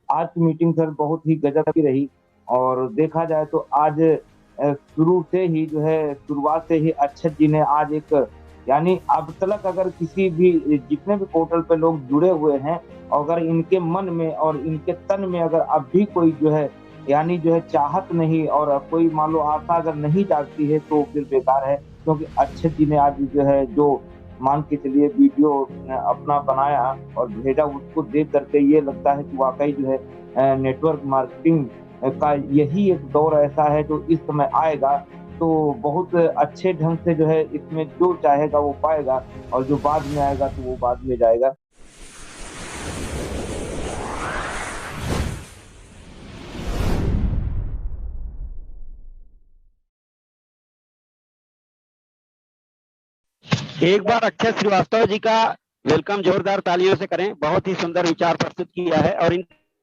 आज की meeting sir बहुत ही गजब की रही। और देखा जाए तो आज शुरू से ही जो है, शुरुआत से ही अक्षत जी ने आज एक, यानी अब तक अगर किसी भी, जितने भी पोर्टल पे लोग जुड़े हुए हैं, अगर इनके मन में और इनके तन में अगर अब भी कोई जो है, यानी जो है चाहत नहीं, और कोई मान लो आशा अगर नहीं जागती है, तो फिर बेकार है। क्योंकि अक्षत जी ने आज जो है, जो मान के चलिए वीडियो अपना बनाया और भेजा, उसको देख करके ये लगता है कि वाकई जो है नेटवर्क मार्केटिंग का यही एक दौर ऐसा है जो इस समय आएगा। तो बहुत अच्छे ढंग से जो है इसमें जो चाहेगा वो पाएगा, और जो बाद में आएगा तो वो बाद में जाएगा। एक बार अक्षय श्रीवास्तव जी का वेलकम जोरदार तालियों से करें। बहुत ही सुंदर विचार प्रस्तुत किया है। और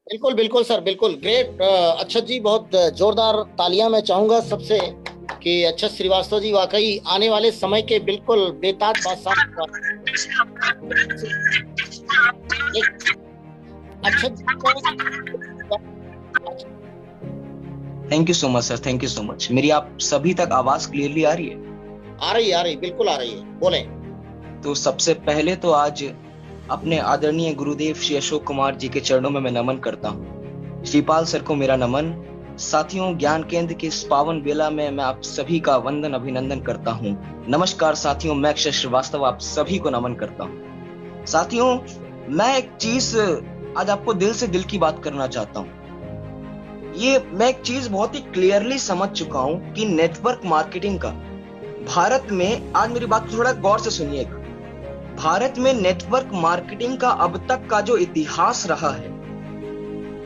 बिल्कुल बिल्कुल सर, बिल्कुल ग्रेट अक्षत जी, बहुत जोरदार तालियां मैं चाहूंगा सबसे कि अक्षत श्रीवास्तव जी वाकई आने वाले समय के बिल्कुल बेताज बादशाह। Akshat thank you so much sir, thank you so much. मेरी आप सभी तक आवाज क्लियरली आ रही है? आ रही, बिल्कुल आ रही है, बोलें। तो सबसे पहले तो आज अपने आदरणीय गुरुदेव श्री अशोक कुमार जी के चरणों में मैं नमन करता हूँ। श्रीपाल सर को मेरा नमन। साथियों, ज्ञान केंद्र के इस पावन बेला में मैं आप सभी का वंदन अभिनंदन करता हूँ। नमस्कार साथियों, मैं अक्षय श्रीवास्तव आप सभी को नमन करता हूँ। साथियों, मैं एक चीज आज आपको दिल से दिल की बात करना चाहता हूँ। मैं एक चीज बहुत ही क्लियरली समझ चुका हूँ कि नेटवर्क मार्केटिंग का भारत में, आज मेरी बात थोड़ा गौर से सुनिएगा, भारत में नेटवर्क मार्केटिंग का अब तक का जो इतिहास रहा है,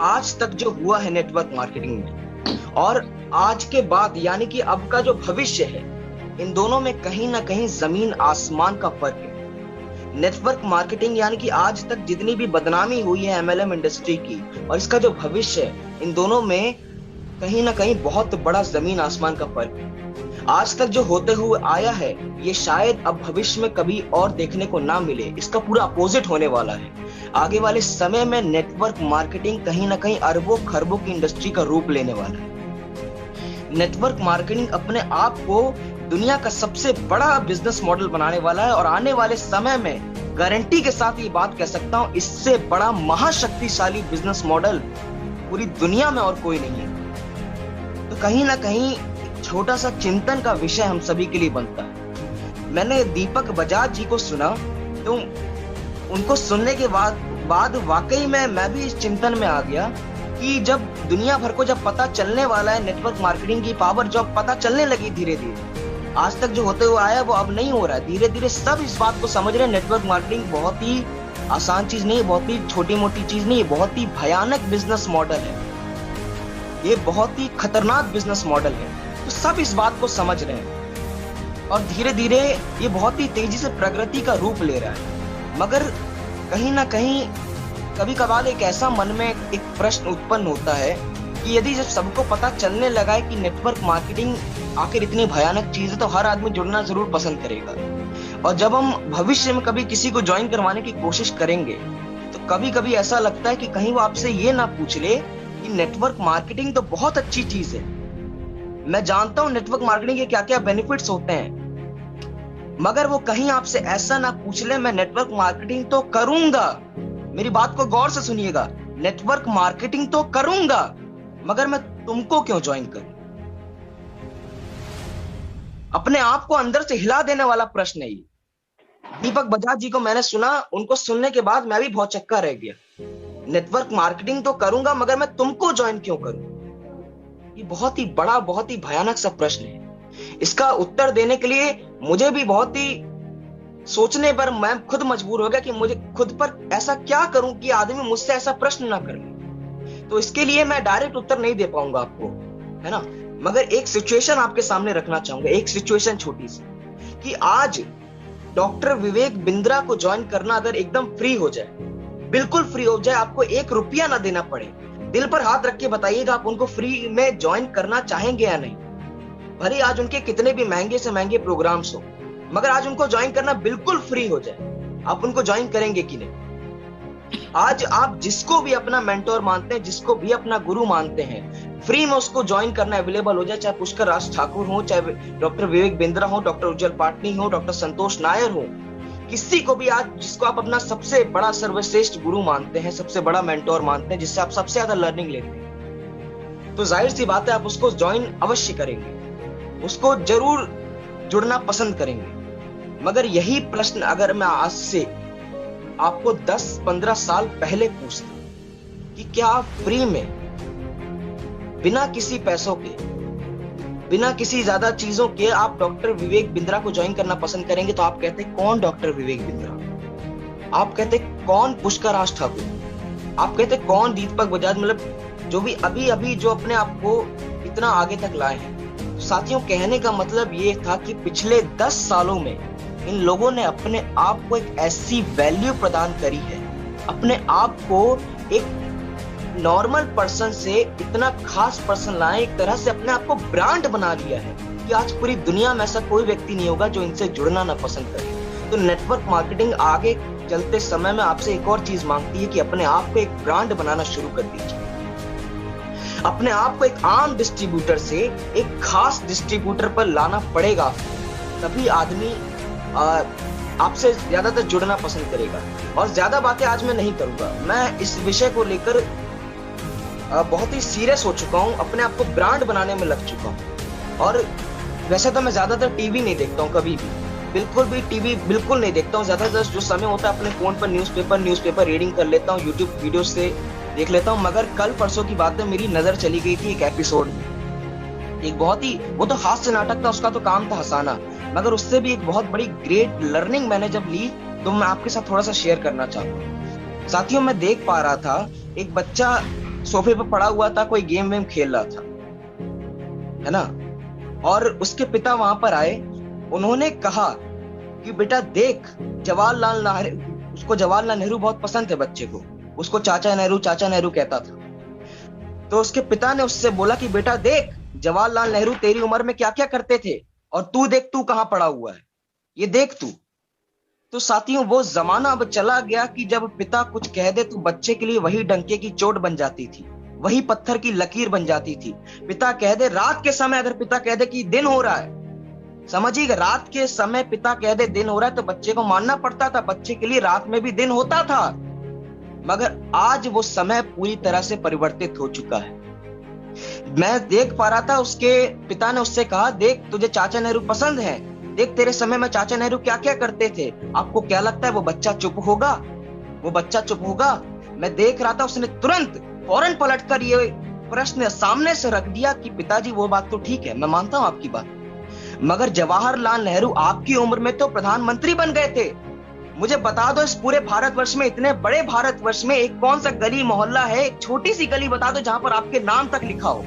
आज तक जो हुआ है नेटवर्क मार्केटिंग में, और आज के बाद यानी कि अब का जो भविष्य है, इन दोनों में कहीं ना कहीं जमीन आसमान का फर्क है। नेटवर्क मार्केटिंग यानी कि आज तक जितनी भी बदनामी हुई है एमएलएम इंडस्ट्री की, और इसका जो भविष्य है, इन दोनों में कहीं ना कहीं बहुत बड़ा जमीन आसमान का फर्क है। आज तक जो होते हुए आया है, ये शायद अब भविष्य में कभी और देखने को ना मिले। इसका पूरा अपोजिट होने वाला है। आगे वाले समय में नेटवर्क मार्केटिंग कहीं ना कहीं अरबों खरबों की इंडस्ट्री का रूप लेने वाला है। नेटवर्क मार्केटिंग अपने आप को दुनिया का सबसे बड़ा बिजनेस मॉडल बनाने वाला है, और आने वाले समय में गारंटी के साथ ये बात कह सकता हूं, इससे बड़ा महाशक्तिशाली बिजनेस मॉडल पूरी दुनिया में और कोई नहीं है। तो कहीं ना कहीं छोटा सा चिंतन का विषय हम सभी के लिए बनता है। मैंने दीपक बजाज जी को सुना, तो उनको सुनने के बाद वाकई में मैं भी इस चिंतन में आ गया कि जब दुनिया भर को जब पता चलने वाला है नेटवर्क मार्केटिंग की पावर, जब पता चलने लगी धीरे धीरे, आज तक जो होते हुए आया वो अब नहीं हो रहा है। धीरे धीरे सब इस बात को समझ रहे हैं, नेटवर्क मार्केटिंग बहुत ही आसान चीज नहीं है, बहुत ही छोटी मोटी चीज नहीं है, बहुत ही भयानक बिजनेस मॉडल है, ये बहुत ही खतरनाक बिजनेस मॉडल है। तो सब इस बात को समझ रहे हैं, और धीरे धीरे ये बहुत ही तेजी से प्रगति का रूप ले रहा है। मगर कहीं ना कहीं कभी कभार एक ऐसा मन में एक प्रश्न उत्पन्न होता है कि यदि जब सबको पता चलने लगा है कि नेटवर्क मार्केटिंग आखिर इतनी भयानक चीज है, तो हर आदमी जुड़ना जरूर पसंद करेगा। और जब हम भविष्य में कभी किसी को ज्वाइन करवाने की कोशिश करेंगे, तो कभी कभी ऐसा लगता है कि कहीं वो आपसे ये ना पूछ ले कि नेटवर्क मार्केटिंग तो बहुत अच्छी चीज है, मैं जानता हूं नेटवर्क मार्केटिंग के क्या क्या बेनिफिट्स होते हैं, मगर वो कहीं आपसे ऐसा ना पूछ ले, मैं नेटवर्क मार्केटिंग तो करूंगा, मेरी बात को गौर से सुनिएगा, नेटवर्क मार्केटिंग तो करूंगा, मगर मैं तुमको क्यों ज्वाइन करूं? अपने आप को अंदर से हिला देने वाला प्रश्न है ये। दीपक बजाज जी को मैंने सुना, उनको सुनने के बाद मैं भी बहुत चक्का रह गया। नेटवर्क मार्केटिंग तो करूंगा, मगर मैं तुमको ज्वाइन क्यों करूं? ये बहुत ही बड़ा, बहुत ही भयानक सा प्रश्न है। इसका उत्तर देने के लिए मुझे भी बहुत ही सोचने पर मैं खुद मजबूर हो गया कि मुझे खुद पर ऐसा क्या करूं कि आदमी मुझसे ऐसा प्रश्न ना कर ले। तो इसके लिए मैं डायरेक्ट उत्तर नहीं दे पाऊंगा आपको, है ना, मगर एक सिचुएशन आपके सामने रखना चाहूंगा, एक सिचुएशन छोटी सी, कि आज डॉक्टर विवेक बिंद्रा को ज्वाइन करना अगर एकदम फ्री हो जाए, बिल्कुल फ्री हो जाए, आपको 1 रुपया ना देना पड़े, दिल पर हाथ रख के बताइएगा आप उनको फ्री में ज्वाइन करना चाहेंगे या नहीं? भले आज उनके कितने भी महंगे से महंगे प्रोग्राम्स हो, मगर आज उनको ज्वाइन करना बिल्कुल फ्री हो जाए, आप उनको ज्वाइन करेंगे कि नहीं? आज आप जिसको भी अपना मेंटोर मानते हैं, जिसको भी अपना गुरु मानते हैं, फ्री में उसको ज्वाइन करना अवेलेबल हो जाए, चाहे पुष्कर राज ठाकुर हो, चाहे डॉक्टर विवेक बिंद्रा हो, डॉक्टर उज्जवल पाटनी हो, डॉक्टर संतोष नायर हो, किसी को भी आज जिसको आप अपना सबसे बड़ा सर्वश्रेष्ठ गुरु मानते हैं, सबसे बड़ा मेंटोर मानते हैं, जिससे आप सबसे ज्यादा लर्निंग लेते हैं, तो जाहिर सी बात है आप उसको ज्वाइन अवश्य करेंगे, उसको जरूर जुड़ना पसंद करेंगे। मगर यही प्रश्न अगर मैं आज से आपको 10-15 साल पहले पूछता कि क्या आप फ्री में बिना किसी पैसों के, बिना किसी ज्यादा चीजों के आप डॉक्टर विवेक बिंद्रा को ज्वाइन करना पसंद करेंगे, तो आप कहते कौन डॉक्टर विवेक बिंद्रा, आप कहते कौन पुष्कर राज ठाकुर, आप कहते कौन दीपक बजाज, मतलब जो भी अभी अभी जो अपने आप को इतना आगे तक लाए हैं। तो साथियों, कहने का मतलब ये था कि पिछले 10 सालों में इन लोगों ने अपने आप को एक ऐसी वैल्यू प्रदान करी है, अपने आप को एक नॉर्मल पर्सन से इतना खास पर्सन लाए, एक तरह से अपने आप को ब्रांड बना लिया है कि आज पूरी दुनिया में ऐसा कोई व्यक्ति नहीं होगा जो इनसे जुड़ना ना पसंद करे। तो नेटवर्क मार्केटिंग आगे चलते समय में आपसे एक और चीज मांगती है कि अपने आप को एक ब्रांड बनाना शुरू कर दीजिए। अपने आप को एक आम डिस्ट्रीब्यूटर से एक खास डिस्ट्रीब्यूटर पर लाना पड़ेगा, तभी आदमी आपसे ज्यादातर जुड़ना पसंद करेगा। और ज्यादा बातें आज मैं नहीं करूंगा, मैं इस विषय को लेकर बहुत ही सीरियस हो चुका हूं, अपने आप को ब्रांड बनाने में लग चुका हूं। और वैसे तो मैं ज्यादातर टीवी नहीं देखता हूं, कभी भी बिल्कुल भी टीवी बिल्कुल नहीं देखता हूं। ज्यादातर जो समय होता है अपने फोन पर न्यूज़पेपर रीडिंग कर लेता हूं, यूट्यूब वीडियो से देख लेता हूं। मगर कल परसों की बात है, मेरी नजर चली गई थी एक एपिसोड में, एक बहुत ही, वो तो हास्य नाटक था, उसका तो काम था हंसाना, मगर उससे भी एक बहुत बड़ी ग्रेट लर्निंग मैंने जब ली, तो मैं आपके साथ थोड़ा सा शेयर करना चाहता हूँ। साथियों, मैं देख पा रहा था एक बच्चा सोफे पर पड़ा हुआ था, कोई गेम वेम खेल रहा था, है ना, और उसके पिता वहां पर आए। उन्होंने कहा कि बेटा देख, जवाहरलाल नेहरू, उसको जवाहरलाल नेहरू बहुत पसंद है बच्चे को, उसको चाचा नेहरू कहता था। तो उसके पिता ने उससे बोला कि बेटा देख, जवाहरलाल नेहरू तेरी उम्र में क्या क्या करते थे, और तू देख तू कहां पड़ा हुआ है, ये देख तू। तो साथियों, वो जमाना अब चला गया कि जब पिता कुछ कह दे तो बच्चे के लिए वही डंके की चोट बन जाती थी, वही पत्थर की लकीर बन जाती थी। पिता कह दे रात के समय, अगर पिता कह दे कि दिन हो रहा है, समझिएगा, रात के समय पिता कह दे दिन हो रहा है, तो बच्चे को मानना पड़ता था, बच्चे के लिए रात में भी दिन होता था। मगर आज वो समय पूरी तरह से परिवर्तित हो चुका है। मैं देख पा रहा था, उसके पिता ने उससे कहा, देख तुझे चाचा नेहरू पसंद है, देख तेरे समय में चाचा नेहरू क्या क्या करते थे, आपको क्या लगता है वो बच्चा चुप होगा? वो बच्चा चुप होगा? मैं देख रहा था, उसने तुरंत फौरन पलटकर ये प्रश्न सामने से रख दिया कि पिताजी वो बात तो ठीक है, मैं मानता हूं आपकी बात, मगर जवाहरलाल नेहरू आपकी उम्र में तो प्रधानमंत्री बन गए थे। मुझे बता दो, इस पूरे भारतवर्ष में, इतने बड़े भारतवर्ष में एक कौन सा गली मोहल्ला है, एक छोटी सी गली बता दो जहां पर आपके नाम तक लिखा हो,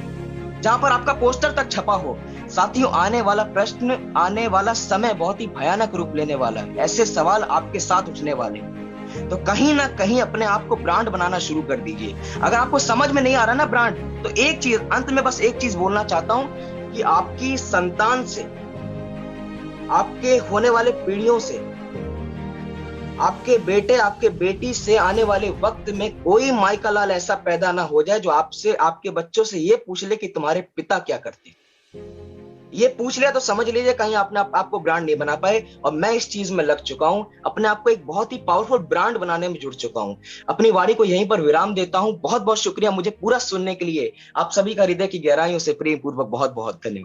जहां पर आपका पोस्टर तक छपा हो। साथियों, आने वाला प्रश्न, आने वाला समय बहुत ही भयानक रूप लेने वाला है, ऐसे सवाल आपके साथ उठने वाले हैं। तो कहीं ना कहीं अपने आप को ब्रांड बनाना शुरू कर दीजिए। अगर आपको समझ में नहीं आ रहा ना ब्रांड, तो एक चीज अंत में बस एक चीज बोलना चाहता हूं कि आपकी संतान से, आपके होने वाले पीढ़ियों से, आपके बेटे आपके बेटी से आने वाले वक्त में कोई माइका लाल ऐसा पैदा ना हो जाए जो आपसे, आपके बच्चों से ये पूछ ले कि तुम्हारे पिता क्या करते। ये पूछ लिया तो समझ लीजिए कहीं आपने आपको ब्रांड नहीं बना पाए। और मैं इस चीज में लग चुका हूं, अपने आप को एक बहुत ही पावरफुल ब्रांड बनाने में जुड़ चुका हूं। अपनी वाणी को यहीं पर विराम देता हूं। बहुत बहुत शुक्रिया मुझे पूरा सुनने के लिए। आप सभी का हृदय की गहराइयों से प्रेम पूर्वक बहुत बहुत धन्यवाद।